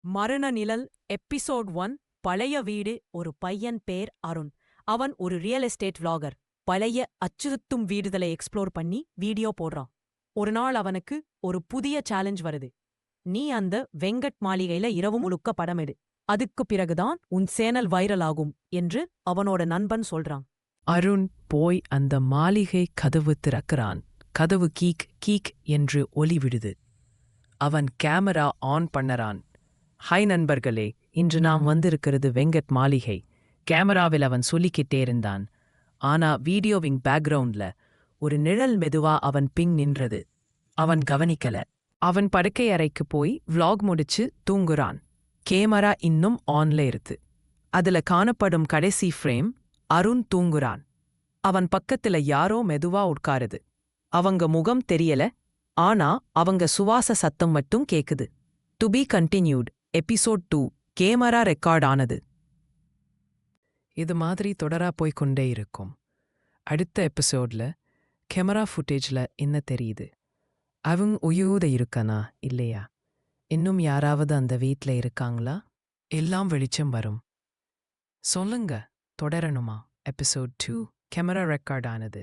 மரண நிழல் எபிசோட் 1. பழைய வீடு. ஒரு பையன் பேர் அருண். அவன் ஒரு ரியல் எஸ்டேட் vlogger. பழைய அச்சுறுத்தும் வீடுகளை எக்ஸ்ப்ளோர் பண்ணி வீடியோ போடுறான். ஒரு நாள் அவனுக்கு ஒரு புதிய சேலஞ்ச் வருது. நீ அந்த வெங்கட் மாளிகையில இரவு முழுக்க படமெடு. அதுக்குப் பிறகுதான் உன் சேனல் வைரல் ஆகும் என்று அவனோட நண்பன் சொல்றான். அருண் போய் அந்த மாளிகை கதவு திறக்கிறான். கதவு கீக் கீக் என்று ஒலி விடுது. அவன் கேமரா ஆன் பண்ணறான். ஹை நண்பர்களே, இன்று நாம் வந்திருக்கிறது வெங்கட் மாளிகை. கேமராவில் அவன் சொல்லிக்கிட்டே இருந்தான். ஆனா வீடியோவின் பேக்ரவுண்ட்ல ஒரு நிழல் மெதுவா அவன் பின் நின்றது. அவன் கவனிக்கல. அவன் படுக்கை அறைக்கு போய் vlog முடிச்சு தூங்குறான். கேமரா இன்னும் ஆன்ல இருக்கு. அதுல காணப்படும் கடைசி ஃப்ரேம் அருண் தூங்குறான். அவன் பக்கத்துல யாரோ மெதுவா உட்காருது. அவங்க முகம் தெரியல, ஆனா அவங்க சுவாச சத்தம் மட்டும் கேக்குது. To be continued. Episode 2. Camera record ஆனது. இது மாதிரி தொடரா போய்க்கொண்டே இருக்கும். அடுத்த எபிசோட்ல கேமரா ஃபுட்டேஜ்ல என்ன தெரியுது? அவங்க உயிரோட இருக்கானா இல்லையா? இன்னும் யாராவது அந்த வீட்ல இருக்காங்களா? எல்லாம் வெளிச்சம் வரும். சொல்லுங்க, தொடரணுமா? எபிசோட் 2 கேமரா ரெக்கார்ட் ஆனது.